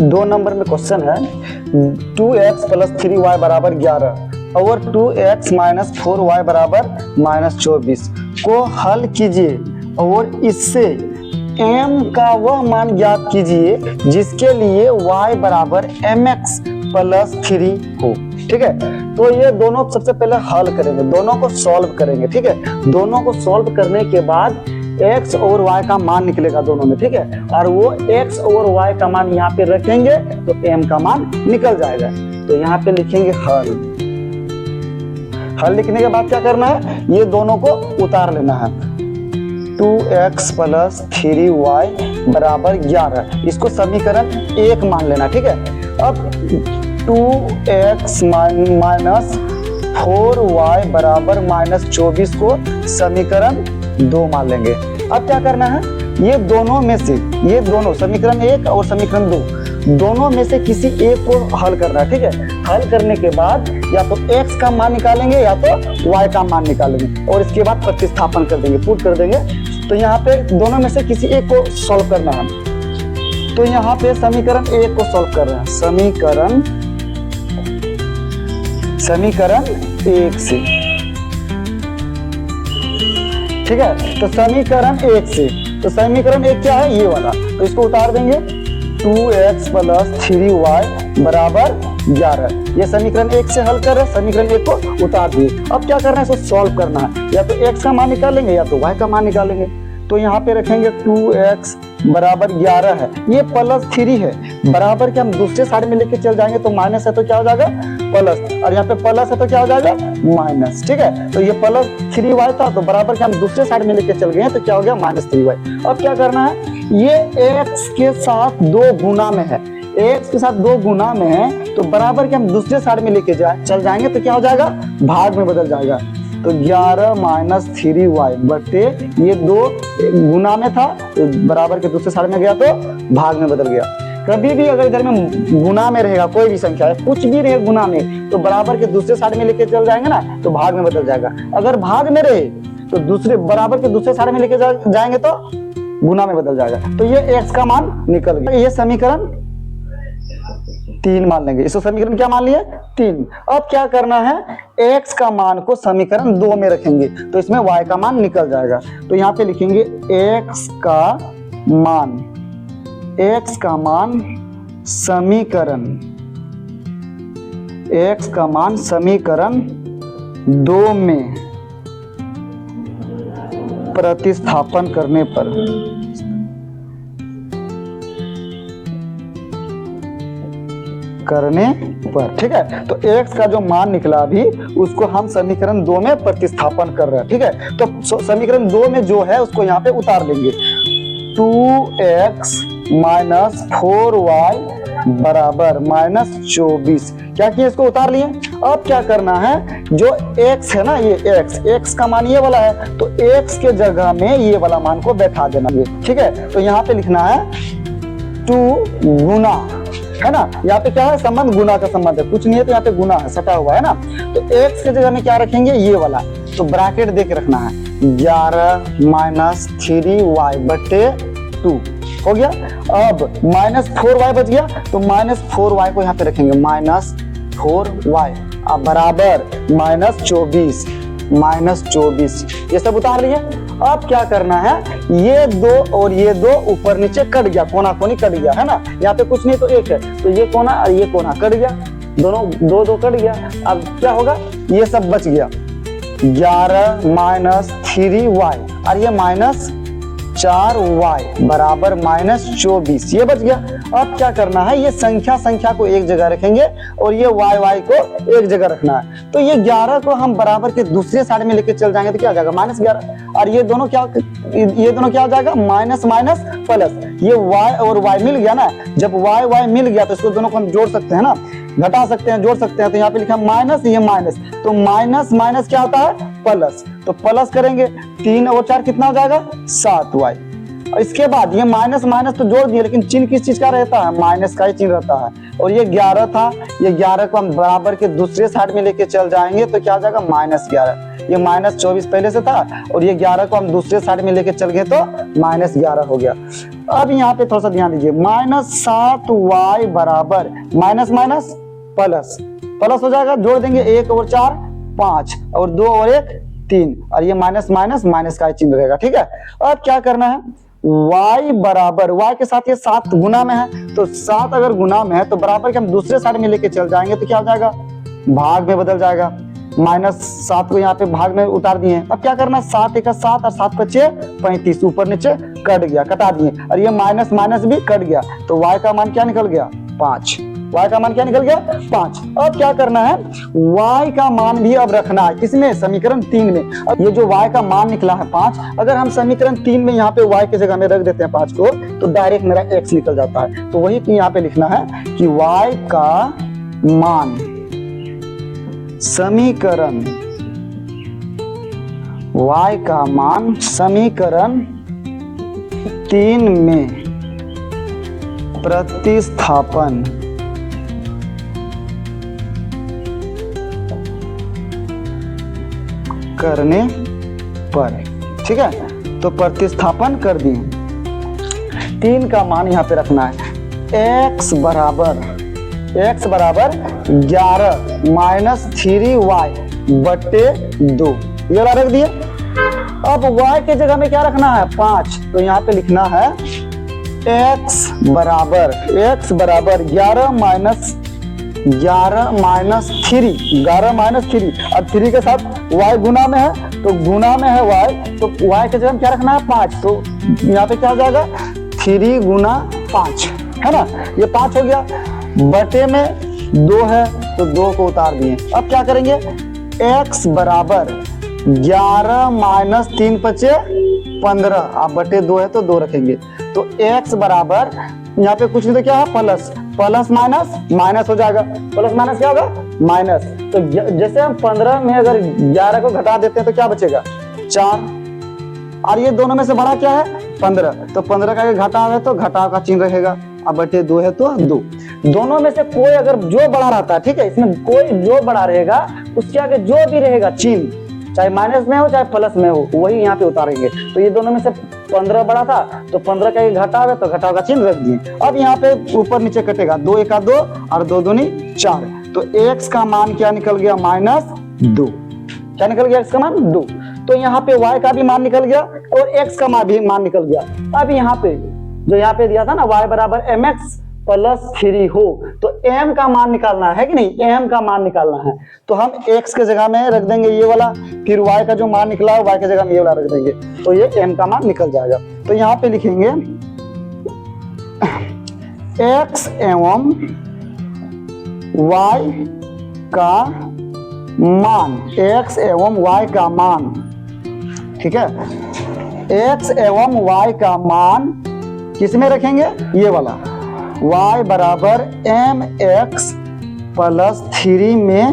2 number में question है 2x + 3y बराबर 11 और 2x - 4y बराबर -24 को हल कीजिए और इससे m का वह मान ज्ञात कीजिए जिसके लिए y बराबर mx + 3 हो। ठीक है, तो ये दोनों सबसे पहले हल करेंगे, दोनों को सॉल्व करेंगे। ठीक है, दोनों को सॉल्व करने के बाद x और y का मान निकलेगा दोनों में। ठीक है, और वो x और y का मान यहाँ पे रखेंगे तो m का मान निकल जाएगा। तो यहाँ पे लिखेंगे हल। हल लिखने के बाद क्या करना है, ये दोनों को उतार लेना है। 2x + 3y बराबर 11, इसको समीकरण 1 मान लेना। ठीक है, अब 2x - 4y बराबर -24 को समीकरण 2 मान लेंगे। अब क्या करना है, ये दोनों में से, ये दोनों समीकरण 1 और समीकरण 2 दोनों में से किसी एक को हल करना है। ठीक है, हल करने के बाद या तो x का मान निकालेंगे या तो y का मान निकालेंगे और इसके बाद प्रतिस्थापन कर देंगे, पुट कर देंगे। तो यहाँ पे दोनों में से किसी एक को सॉल्व करना है। तो यहाँ पे समीकरण 1 को सॉल्व कर रहे हैं, समीकरण 1 से। ठीक है, तो समीकरण 1 से, तो समीकरण 1 क्या है, ये वाला, तो इसको उतार देंगे। 2x + 3y बराबर 11, ये समीकरण 1 से हल कर रहे हैं, समीकरण 1 को उतार दिए। अब क्या करना है, इसको सॉल्व करना है, या तो x का मान निकालेंगे या तो y का मान निकालेंगे। तो यहाँ पे रखेंगे 2x बराबर 11 है, ये +3 है, बराबर के हम दूसरे साइड में लेके चल जाएंगे तो माइनस है तो क्या हो जाएगा प्लस, और यहाँ पे प्लस है तो क्या हो जाएगा माइनस। ठीक है, तो ये +3y था तो बराबर के हम दूसरे साइड में लेके चल गए तो क्या हो गया -3y। अब क्या करना है, ये x के साथ 2 गुना में है, x के साथ 2 गुना में है तो बराबर के हम दूसरे साइड में लेके चल जाएंगे तो क्या हो जाएगा, भाग में बदल जाएगा। तो 11 - 3y बटे ये 2 गुना में था तो बराबर के दूसरे साइड में गया तो भाग में बदल गया। कभी भी अगर इधर में गुना में रहेगा, कोई भी संख्या है, कुछ भी रहे गुना में, तो बराबर के दूसरे साइड में लेके चल जाएंगे ना तो भाग में बदल जाएगा। अगर भाग में रहे तो दूसरे बराबर के दूसरे साइड में लेके जाएंगे तो गुना में बदल जाएगा। तो ये x का मान निकल गया, ये समीकरण 3 मान लेंगे। इसको समीकरण क्या मान लिए, 3। अब क्या करना है, x का मान को समीकरण 2 में रखेंगे तो इसमें y का मान निकल जाएगा। तो यहाँ पे लिखेंगे x का मान समीकरण 2 में प्रतिस्थापन करने पर ठीक है, तो x का जो मान निकला अभी उसको हम समीकरण 2 में प्रतिस्थापन कर रहे हैं। ठीक है, तो समीकरण 2 में जो है उसको यहाँ पे उतार लेंगे। 2x - 4y बराबर -24, क्या किए, इसको उतार लिए। अब क्या करना है, जो x है ना, ये x का मान ये वाला है तो x के जगह में ये वाला मान को बैठा देना है। ठीक है, तो यहाँ पे लिखना है 2 गुना, है ना, यहाँ पे क्या है, संबंध गुना का संबंध है, कुछ नहीं है तो यहाँ पे गुना है, सटा हुआ है ना। तो x के जगह में क्या रखेंगे, ये वाला, तो ब्रैकेट दे के रखना है। 11 - 3y बटे 2 हो गया। अब -4y बच गया तो -4y को यहाँ पे रखेंगे, -4y अब बराबर -24, ये सब उतार लिए। अब क्या करना है, ये 2 और ये 2 ऊपर नीचे कट गया, कोना कोनी कट गया, है ना, यहाँ पे कुछ नहीं तो 1 है तो ये कोना और ये कोना कट गया, दोनों 2 कट गया। अब क्या होगा, ये सब बच गया, 11 - 3y और ये -4y बराबर -24, ये बच गया। अब क्या करना है, ये संख्या को एक जगह रखेंगे और ये y को एक जगह रखना है। तो ये 11 को हम बराबर के दूसरे साइड में लेके चल जाएंगे तो क्या हो जाएगा, -11, और ये दोनों क्या हो जाएगा, माइनस प्लस। ये y और y मिल गया ना, जब y मिल गया तो इसको दोनों को हम जोड़ सकते हैं ना, घटा सकते हैं, जोड़ सकते हैं। तो यहाँ पे लिखा माइनस, ये माइनस, तो माइनस क्या होता है, प्लस, तो प्लस करेंगे 3 और 4 कितना हो जाएगा 7y, और इसके बाद ये माइनस माइनस तो जोड़ दिए, लेकिन चिन्ह किस चीज का रहता है, माइनस का ही चिन्ह रहता है। और ये 11 था, ये 11 को हम बराबर के दूसरे साइड में लेके चल जाएंगे तो क्या हो जाएगा, -11। ये -24 पहले से था और ये 11 को हम दूसरे साइड में लेके चल गए तो -11 हो गया। अब यहाँ पे थोड़ा सा ध्यान दीजिए, -7y बराबर माइनस माइनस प्लस प्लस हो जाएगा, जोड़ देंगे 1 और 4 5 और 2 और 1 3 और ये माइनस माइनस माइनस का चिन्ह रहेगा। ठीक है, अब क्या करना है, y बराबर, y के साथ ये 7 गुना में है, तो 7 अगर गुना में है तो बराबर के हम दूसरे साइड में लेके चल जाएंगे तो क्या हो जाएगा, भाग में बदल जाएगा। -7 को यहाँ पे भाग में उतार दिए। अब क्या करना है, 7 × 7 और 7 × 5 35, ऊपर नीचे कट गया, कटा दिए और ये माइनस माइनस भी कट गया, तो y का मान क्या निकल गया, 5। y का मान क्या निकल गया, 5। अब क्या करना है, y का मान भी अब रखना है किसमें, समीकरण 3 में। अब ये जो y का मान निकला है 5, अगर हम समीकरण 3 में यहाँ पे y की जगह में रख देते हैं 5 को, तो डायरेक्ट मेरा x निकल जाता है। तो वही यहाँ पे लिखना है कि y का मान समीकरण, y का मान समीकरण 3 में प्रतिस्थापन करने पर, ठीक है, तो प्रतिस्थापन कर दिए। 3 का मान यहाँ पे रखना है, x बराबर 11 - 3y बटे 2, ये वाला रख दिए। अब y के जगह में क्या रखना है, 5, तो यहाँ पे लिखना है x बराबर 11 - 3, अब 3 के साथ y गुना में है, तो गुना में है y, तो y के जगह में क्या रखना है, 5, तो यहाँ पे क्या हो जाएगा, 3 × 5 है ना, ये 5 हो गया, बटे में 2 है तो 2 को उतार दिए। अब क्या करेंगे, x बराबर 11 - 3 × 5 15, आप बटे 2 है तो 2 रखेंगे, तो x बराबर यहाँ पे कुछ नहीं तो क्या है, प्लस माइनस माइनस हो जाएगा, प्लस माइनस क्या होगा, माइनस। तो जैसे हम 15 में अगर 11 को घटा देते हैं तो क्या बचेगा, 4, और ये दोनों में से बड़ा क्या है, 15, तो 15 का घटाव है तो घटाव का चिन्ह रहेगा, अब बटे 2 है तो 2। दोनों में से कोई अगर जो बड़ा रहता है, ठीक है, इसमें कोई जो बड़ा रहेगा उसके आगे जो भी रहेगा चिन्ह, चाहे माइनस में हो चाहे प्लस में हो, वही यहाँ पे उतारेंगे। तो ये दोनों में से 15 बड़ा था तो 15 का घटाव है तो घटाव का चिन्ह रख दिए। अब यहाँ पे ऊपर नीचे कटेगा, 2 × 2 और 2 दूनी 4, तो x का मान क्या निकल गया, -2। क्या निकल गया, x का मान 2। तो यहाँ पे y का भी मान निकल गया और x का मान भी निकल गया। अब यहाँ पे जो यहाँ पे दिया था ना, y बराबर mx + 3 हो, तो m का मान निकालना है कि नहीं, m का मान निकालना है, तो हम x के जगह में रख देंगे ये वाला, फिर y का जो मान निकला है y के जगह में ये वाला रख देंगे, तो ये m का मान निकल जाएगा। तो यहाँ पे लिखेंगे x एवं y का मान, x एवं y का मान, ठीक है, x एवं y का मान किस में रखेंगे, ये वाला, y बराबर mx + 3 में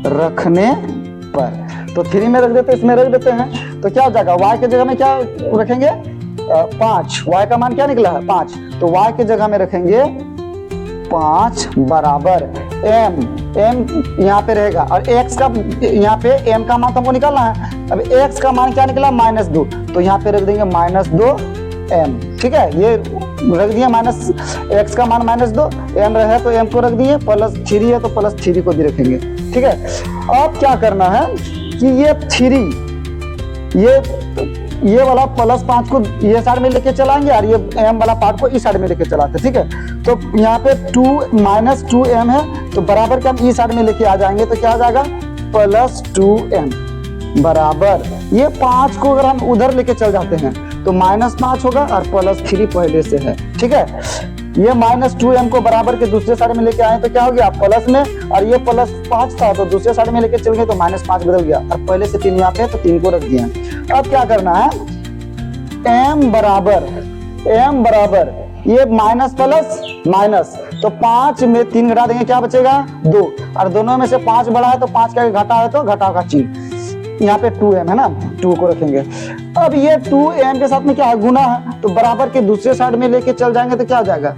रखने पर, तो 3 में रख देते, इसमें रख देते हैं, तो क्या हो जाएगा, y के जगह में क्या रखेंगे, 5, y का मान क्या निकला है, 5, तो y के जगह में रखेंगे 5 बराबर m यहाँ पे रहेगा, और x का यहाँ पे m का मान तो हमको निकालना है। अब x का मान क्या निकला, -2, तो यहाँ पे रख देंगे -2m, ठीक है, ये रख दिया, x का मान -2, m रहे तो m को रख दिए, +3 है तो +3 को भी रखेंगे, ठीक है। अब क्या करना है कि ये 3 ये वाला +5 को ये साइड में लेके चलाएंगे और ये m वाला पार्ट को इस साइड में लेके चलाते, ठीक है। तो यहाँ पे -2m है तो बराबर के हम इस साइड में लेके आ जाएंगे, तो क्या हो जाएगा, +2m बराबर, ये 5 को अगर हम उधर लेके चल जाते हैं तो -5 होगा और +3 पहले से है, ठीक है। ये -2m को बराबर के दूसरे साइड में लेके आए तो क्या हो गया, प्लस में, और ये +5 था तो दूसरे साइड में लेके चल गए तो -5 बदल गया, और पहले से 3 यहाँ पे तो 3 को रख दिया। अब क्या करना है, m बराबर ये माइनस प्लस माइनस, तो 5 में 3 घटा देंगे क्या बचेगा, 2, और दोनों में से 5 बड़ा है तो 5 का घटा है तो घटाव का चिन्ह, यहाँ पे 2m है ना, 2 को रखेंगे। अब ये 2m के साथ में क्या है, गुना है, तो बराबर के दूसरे साइड में लेके चल जाएंगे तो क्या हो जाएगा,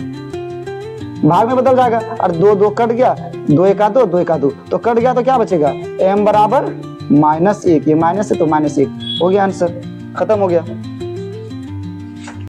भाग में बदल जाएगा। और 2 2 कट गया, 2 1 2, 2 1 2, तो कट गया तो क्या बचेगा, m बराबर -1, ये माइनस है तो -1 हो गया, आंसर खत्म हो गया।